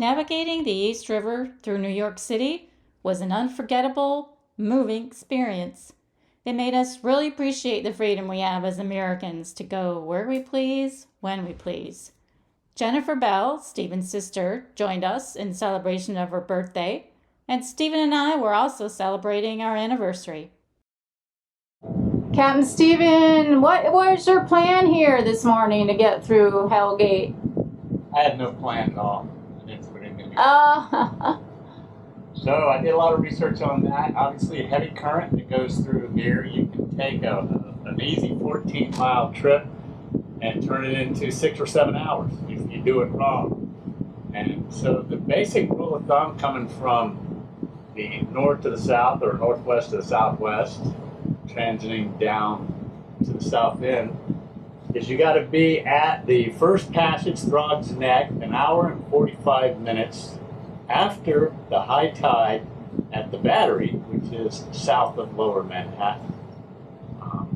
Navigating the East River through New York City was an unforgettable, moving experience. It made us really appreciate the freedom we have as Americans to go where we please, when we please. Jennifer Bell, Stephen's sister, joined us in celebration of her birthday, and Stephen and I were also celebrating our anniversary. Captain Stephen, what was your plan here this morning to get through Hell Gate? I had no plan at all. I didn't put anything. Oh. So I did a lot of research on that. Obviously, a heavy current that goes through here. You can take an easy 14-mile trip and turn it into 6 or 7 hours if you do it wrong. And so the basic rule of thumb coming from the north to the south or northwest to the southwest, transiting down to the south end, is you got to be at the first passage, Throg's Neck, an hour and 45 minutes after the high tide at the Battery, which is south of Lower Manhattan.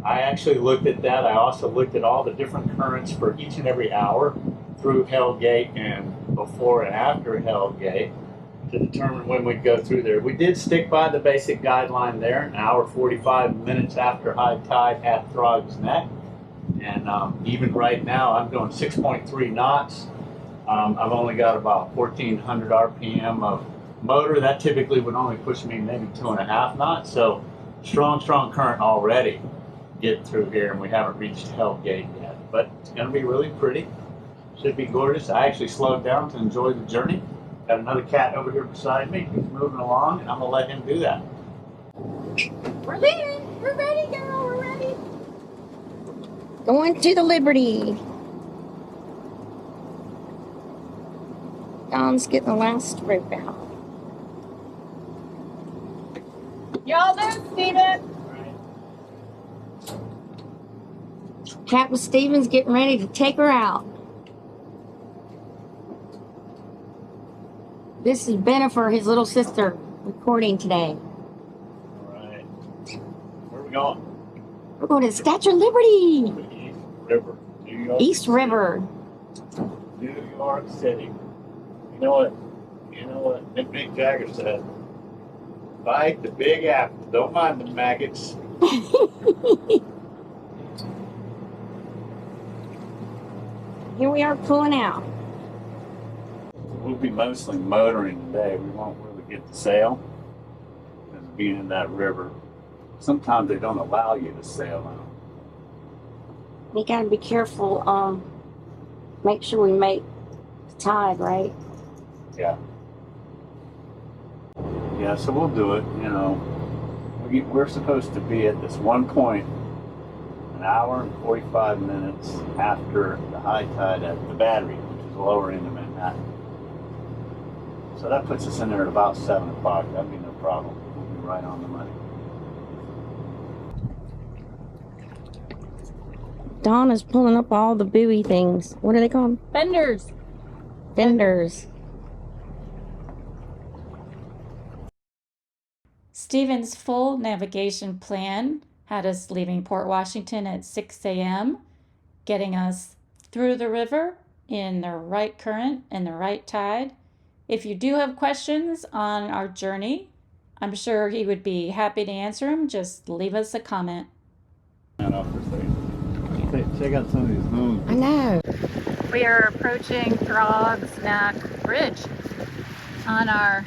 I actually looked at that. I also looked at all the different currents for each and every hour through Hell Gate and before and after Hell Gate to determine when we'd go through there. We did stick by the basic guideline there, an hour 45 minutes after high tide at Throg's Neck. And even right now, I'm going 6.3 knots. I've only got about 1,400 RPM of motor. That typically would only push me maybe 2.5 knots. So strong current already getting through here, and we haven't reached Hell Gate yet. But it's going to be really pretty. Should be gorgeous. I actually slowed down to enjoy the journey. Got another cat over here beside me. He's moving along, and I'm going to let him do that. We're leaving. We're ready, girl. We're ready. Going to the Liberty. Don's getting the last rope out. Y'all there, Stephen? Captain Stephen's getting ready to take her out. This is Bennifer, his little sister, recording today. All right. Where are we going? We're going to the Statue of Liberty. East River, New York. East River. New York City. You know what Mick Jagger said? Bite the big apple. Don't mind the maggots. Here we are pulling out. We'll be mostly motoring today. We won't really get to sail because being in that river. Sometimes they don't allow you to sail out. We gotta be careful. Make sure we make the tide, right? Yeah. Yeah, so we'll do it. You know, we're supposed to be at this one point an hour and 45 minutes after the high tide at the Battery, which is lower end of Manhattan. So that puts us in there at about 7 o'clock. That'd be no problem. We'll be right on the money. Dawn is pulling up all the buoy things. What are they called? Fenders. Fenders. Stephen's full navigation plan had us leaving Port Washington at 6 a.m., getting us through the river in the right current and the right tide. If you do have questions on our journey, I'm sure he would be happy to answer them. Just leave us a comment. Check out some of these homes. I know. We are approaching Throg's Neck Bridge on our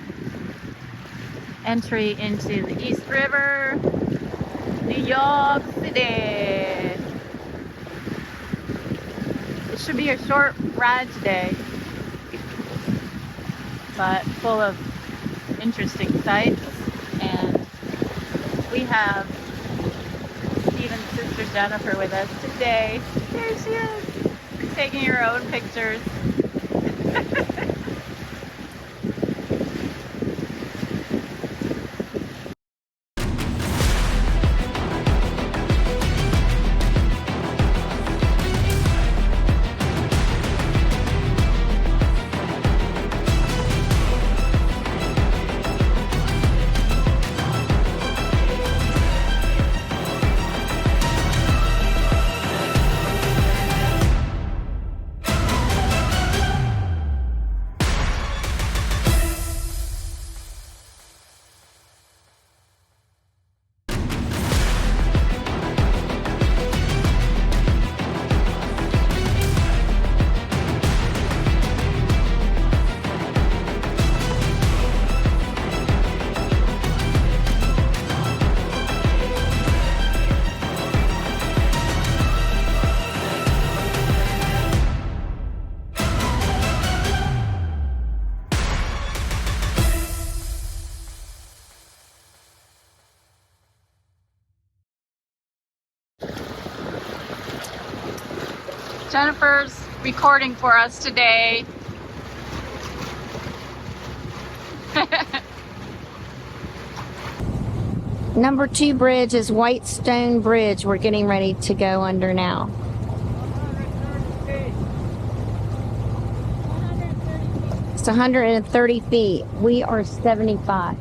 entry into the East River, New York City. It should be a short ride today, but full of interesting sights. And we have Stephen's sister Jennifer with us today. There she is, taking her own pictures. Jennifer's recording for us today. Number 2 bridge is Whitestone Bridge. We're getting ready to go under now. It's 130 feet. We are 75.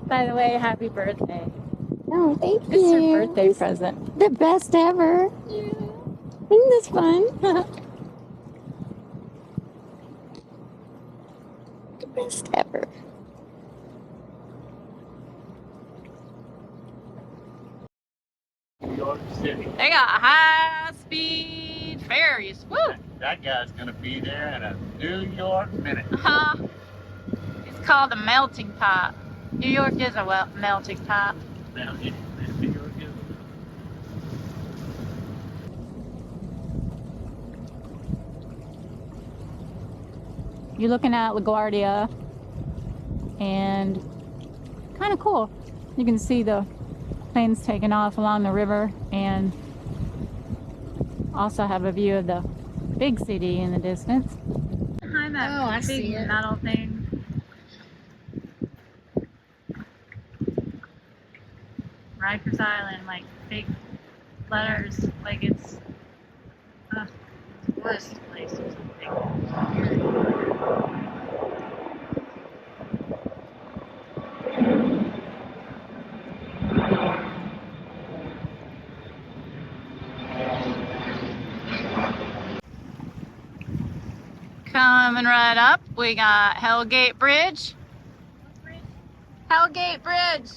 By the way, happy birthday. Oh, thank you. It's your birthday present. The best ever. Yeah. Isn't this fun? The best ever. New York City. They got high-speed ferries. Woo! That guy's gonna be there in a New York minute. It's called a melting pot. New York is a melting pot. Now, New York is. You're looking at LaGuardia, and kind of cool. You can see the planes taking off along the river, and also have a view of the big city in the distance. Behind that I big see it. metal thing. Rikers Island, like big letters, like it's the worst place or something. Coming right up, we got Hellgate Bridge. Hellgate Bridge.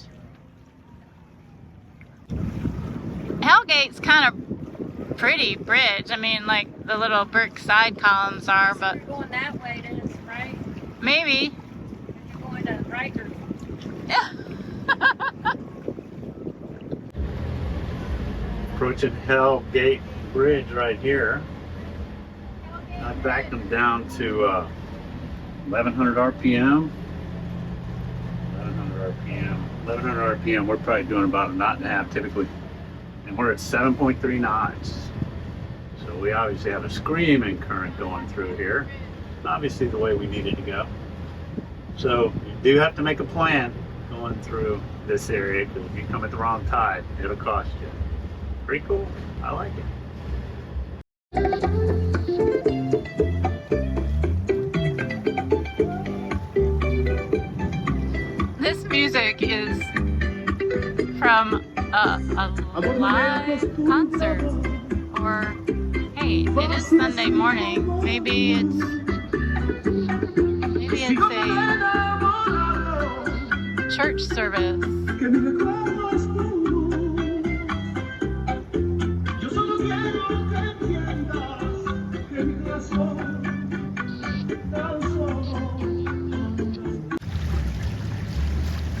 Hellgate's kind of pretty bridge. I mean, like the little brick side columns are, but You're going that way, then it's right. maybe. You're going to Rikers. Yeah. Approaching Hell Gate Bridge right here. I backed them down to 1100 RPM. 1100 RPM. 1100 RPM. We're probably doing about a knot and a half typically. And we're at 7.3 knots. So we obviously have a screaming current going through here. Obviously the way we needed to go. So you do have to make a plan going through this area, because if you come at the wrong tide, it'll cost you. Pretty cool. I like it. This music is from a live concert, or hey, it is Sunday morning. Maybe it's a church service.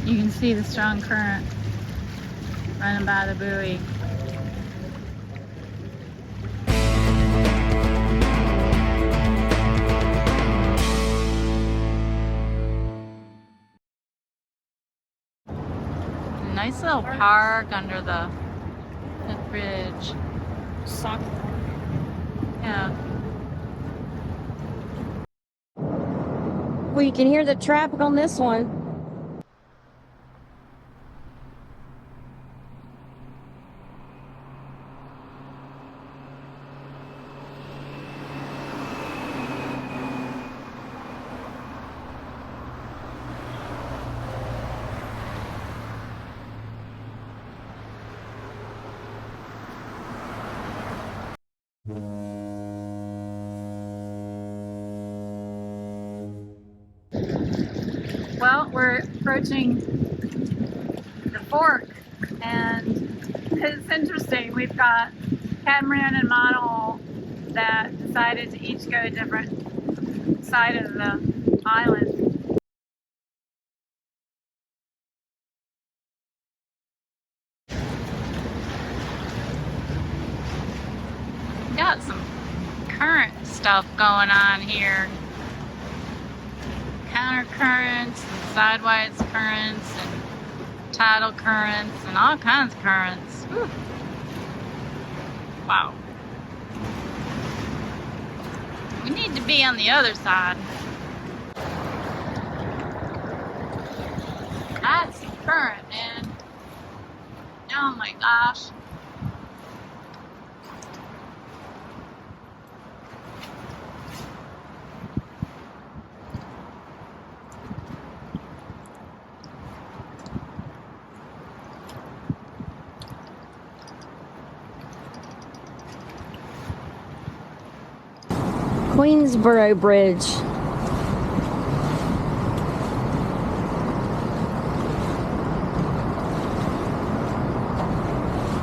You can see the strong current running by the buoy. Nice little park under the bridge. Soccer. Yeah. Well, you can hear the traffic on this one. Well, we're approaching the fork, and it's interesting. We've got Catamaran and Monohull that decided to each go a different side of the island. Got some current stuff going on here. Counter currents and sidewise currents and tidal currents and all kinds of currents. Whew. Wow. We need to be on the other side. That's the current, man. Oh my gosh. Queensboro Bridge.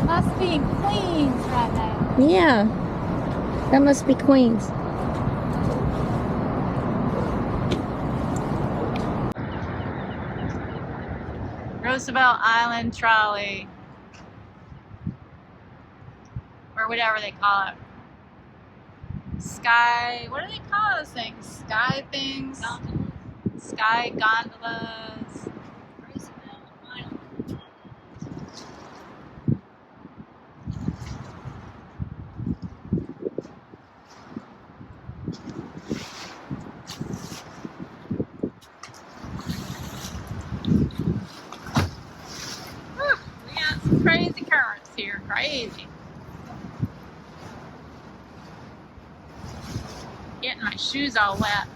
Must be in Queens right now. Yeah, that must be Queens. Roosevelt Island trolley. Or whatever they call it. Sky, what do they call those things? Sky things? Gondolas. Sky gondolas. Roosevelt Island. We got some crazy currents here. Crazy. Getting my shoes all wet.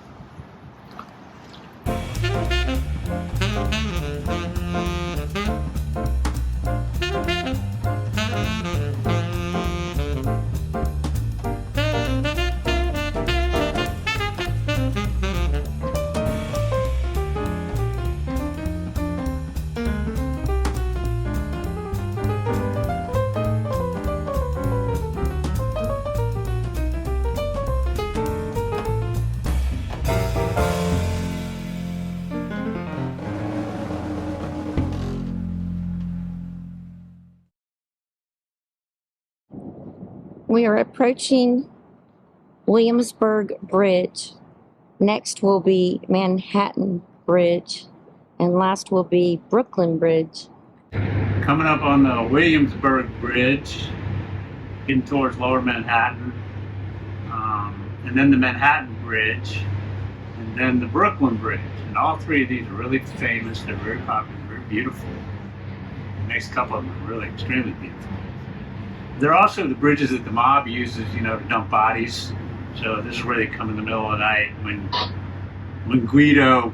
We are approaching Williamsburg Bridge. Next will be Manhattan Bridge. And last will be Brooklyn Bridge. Coming up on the Williamsburg Bridge, getting towards Lower Manhattan, and then the Manhattan Bridge, and then the Brooklyn Bridge. And all three of these are really famous. They're very popular, very beautiful. The next couple of them are really extremely beautiful. They're also the bridges that the mob uses, you know, to dump bodies. So this is where they come in the middle of the night when Guido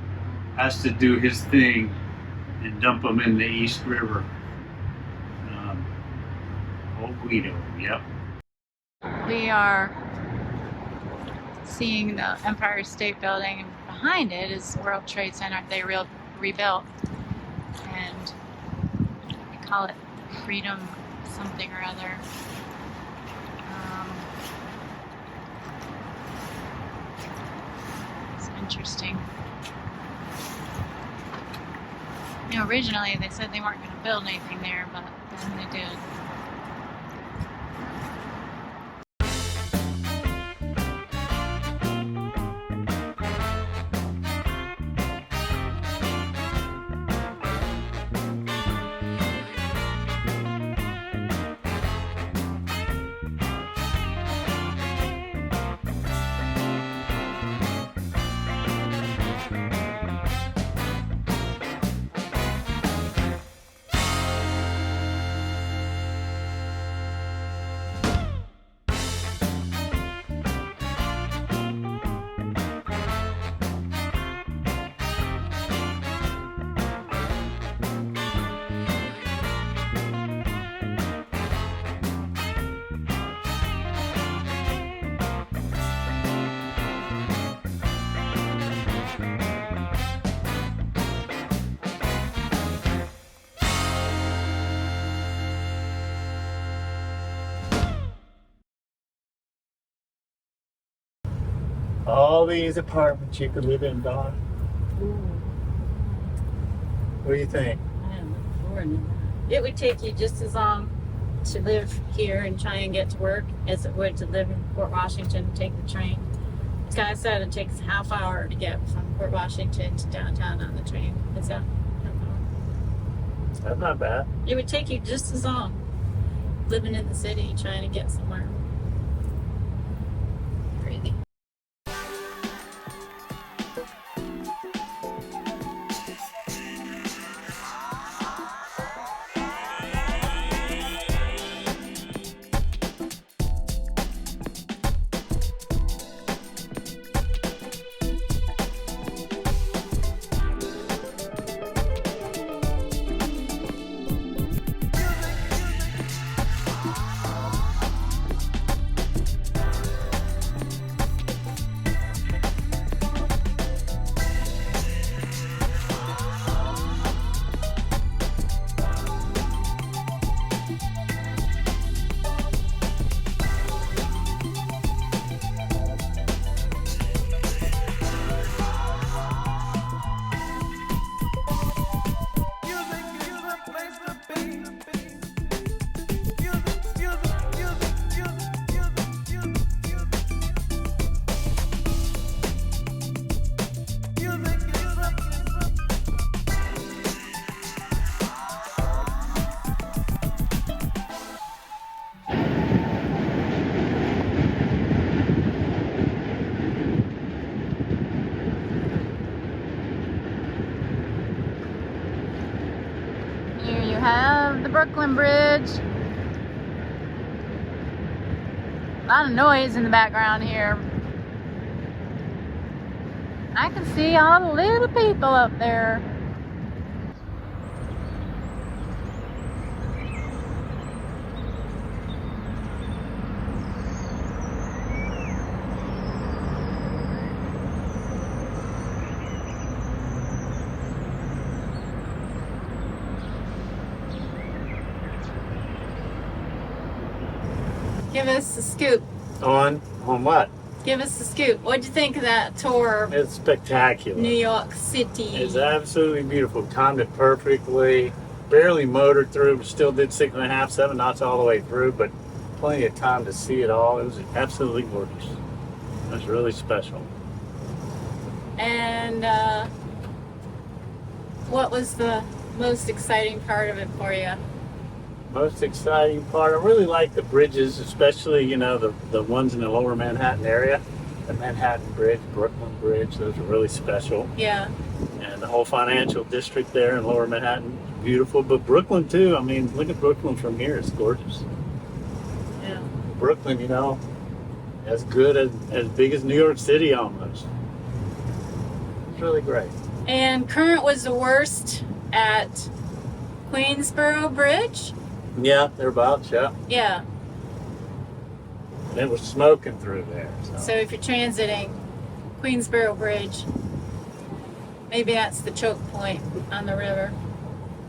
has to do his thing and dump them in the East River. Old Guido, yep. We are seeing the Empire State Building, and behind it is the World Trade Center they rebuilt, and they call it Freedom something or other. It's interesting. You know, originally they said they weren't going to build anything there, but then they did. All these apartments you could live in, Dawn. What do you think? It would take you just as long to live here and try and get to work as it would to live in Port Washington and take the train. This guy said it takes a half hour to get from Port Washington to downtown on the train. It's a half hour. That's not bad. It would take you just as long. living in the city trying to get somewhere. Crazy. Here you have the Brooklyn Bridge. A lot of noise in the background here. I can see all the little people up there. Give us a scoop. On what? Give us a scoop. What'd you think of that tour of It's spectacular. New York City? It's absolutely beautiful. Timed it perfectly. Barely motored through. Still did 6.5, 7 knots all the way through, but plenty of time to see it all. It was absolutely gorgeous. It was really special. And what was the most exciting part of it for you? Most exciting part, I really like the bridges, especially, you know, the ones in the lower Manhattan area. The Manhattan Bridge, Brooklyn Bridge, those are really special. Yeah. And the whole financial district there in lower Manhattan, beautiful. But Brooklyn too, I mean, look at Brooklyn from here, it's gorgeous. Yeah. Brooklyn, you know, as good as big as New York City almost. It's really great. And current was the worst at Queensboro Bridge? Yeah, thereabouts, yeah. Yeah. And it was smoking through there. So if you're transiting Queensboro Bridge, maybe that's the choke point on the river.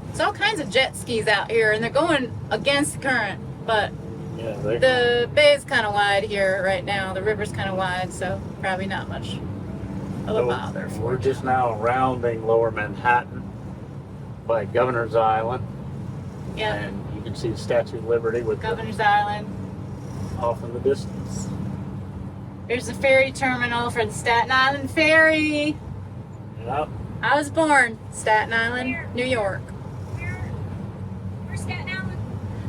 There's all kinds of jet skis out here, and they're going against the current, but Yeah, the bay's kind of wide here right now. The river's kind of wide, so probably not much of a bother. We're just now rounding lower Manhattan by Governor's Island. Yeah, And you can see the Statue of Liberty with Governor's Island. off in the distance. There's the ferry terminal for the Staten Island Ferry. Yep. I was born Staten Island, New York. Where's Staten Island?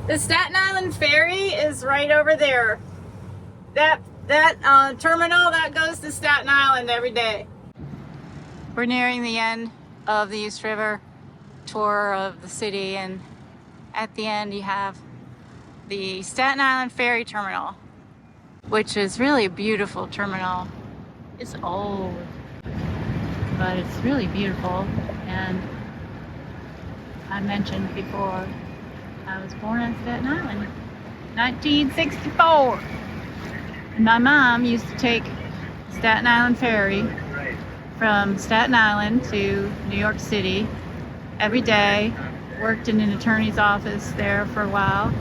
The Staten Island Ferry is right over there. That terminal that goes to Staten Island every day. We're nearing the end of the East River tour of the city, and at the end you have the Staten Island Ferry Terminal, which is really a beautiful terminal. It's old, but it's really beautiful. And I mentioned before, I was born on Staten Island, 1964. And my mom used to take Staten Island Ferry from Staten Island to New York City every day. Worked in an attorney's office there for a while.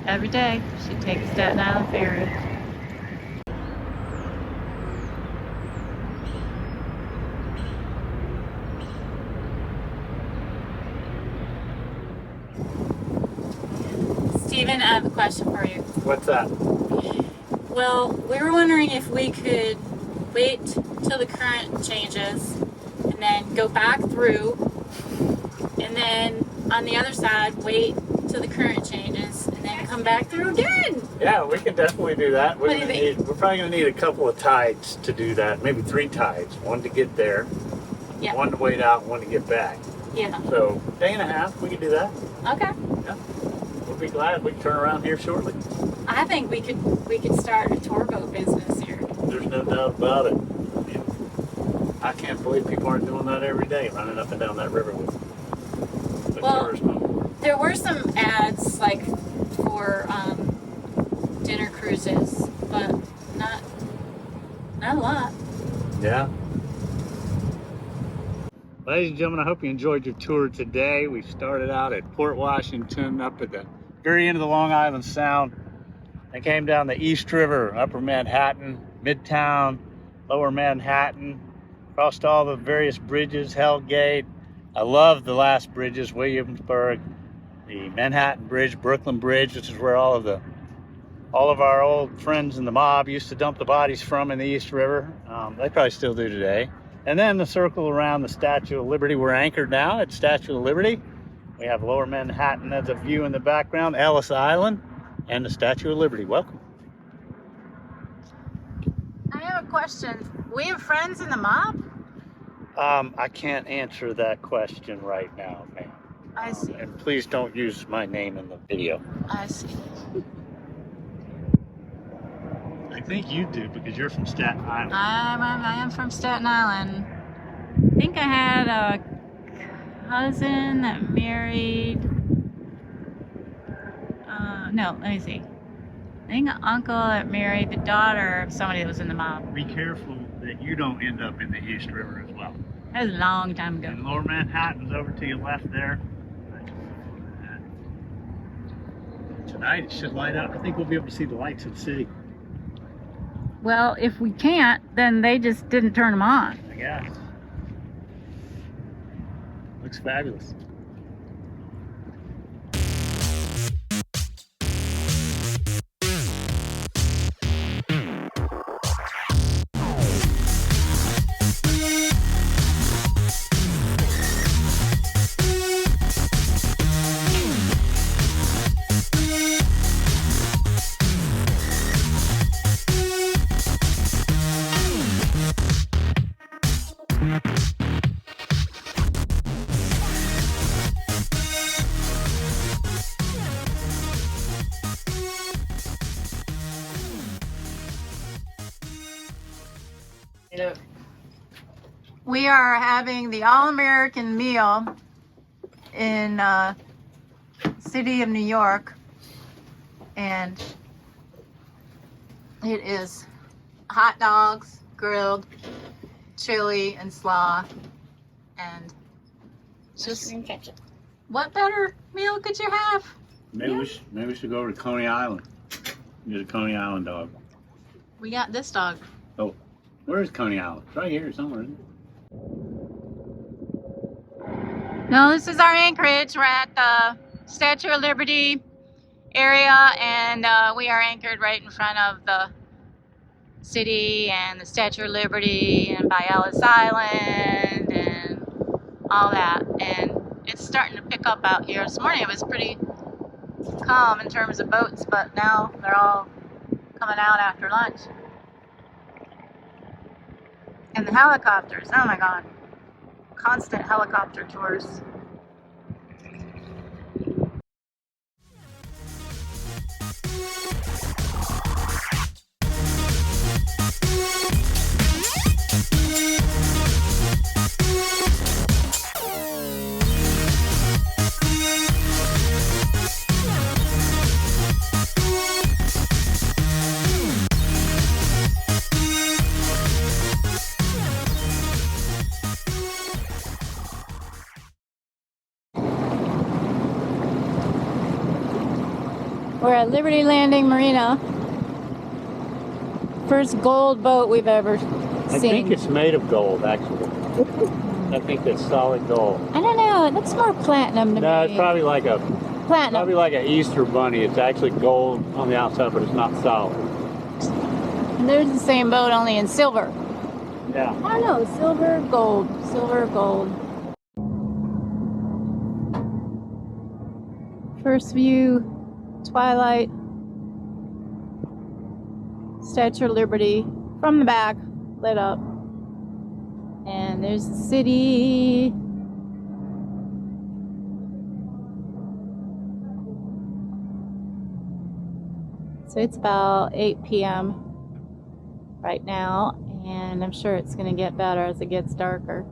Every day she'd take the Staten Island Ferry. Stephen, I have a question for you. What's that? Well, we were wondering if we could wait till the current changes and then go back through, and then on the other side wait till the current changes back through again. Yeah, we can definitely do that. What do you think? We're probably going to need a couple of tides to do that. Maybe 3 tides. One to get there, Yeah. one to wait out, one to get back. Yeah. So, day and a half, we can do that. Okay. Yeah. We'll be glad we can turn around here shortly. I think we could start a tour boat business here. There's no doubt about it. I can't believe people aren't doing that every day, running up and down that river with the tourist boat. There were some ads like for dinner cruises, but not a lot. Yeah. Ladies and gentlemen, I hope you enjoyed your tour today. We started out at Port Washington, up at the very end of the Long Island Sound, and came down the East River, Upper Manhattan, Midtown, Lower Manhattan, crossed all the various bridges, Hell Gate. I love the last bridges, Williamsburg, the Manhattan Bridge, Brooklyn Bridge, which is where all of our old friends in the mob used to dump the bodies from in the East River. They probably still do today. And then the circle around the Statue of Liberty. We're anchored now at Statue of Liberty. We have Lower Manhattan as a view in the background, Ellis Island, and the Statue of Liberty. Welcome. I have a question. We have friends in the mob? I can't answer that question right now, ma'am. I see. And please don't use my name in the video. I see. I think you do because you're from Staten Island. I am from Staten Island. I think I had a cousin that married. No, let me see. I think an uncle that married the daughter of somebody that was in the mob. Be careful that you don't end up in the East River as well. That was a long time ago. And Lower Manhattan's over to your left there. Tonight it should light up. I think we'll be able to see the lights of the city. Well, if we can't, then they just didn't turn them on. I guess. Looks fabulous. We are having the all-American meal in city of New York, and it is hot dogs, grilled, chili, and slaw, and just ketchup. What better meal could you have? Maybe we should go over to Coney Island. Get a Coney Island dog. We got this dog. Oh, where is Coney Island? It's right here somewhere, isn't it? No, this is our anchorage. We're at the Statue of Liberty area, and we are anchored right in front of the city and the Statue of Liberty and by Ellis Island and all that. And it's starting to pick up out here. This morning it was pretty calm in terms of boats, but now they're all coming out after lunch. And the helicopters, oh my God. Constant helicopter tours. We're at Liberty Landing Marina. First gold boat we've ever seen. I think it's made of gold, actually. I think it's solid gold. I don't know. It looks more platinum to me. No, it's probably like a platinum. an Easter bunny. It's actually gold on the outside, but it's not solid. And there's the same boat, only in silver. Yeah. I don't know. Silver, gold. Silver, gold. First view Twilight, Statue of Liberty from the back, lit up. And there's the city. So it's about 8 p.m. right now, and I'm sure it's going to get better as it gets darker.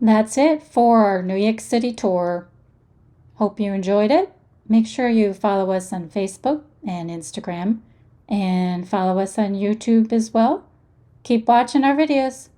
That's it for our New York City tour. Hope you enjoyed it. Make sure you follow us on Facebook and Instagram, and follow us on YouTube as well. Keep watching our videos.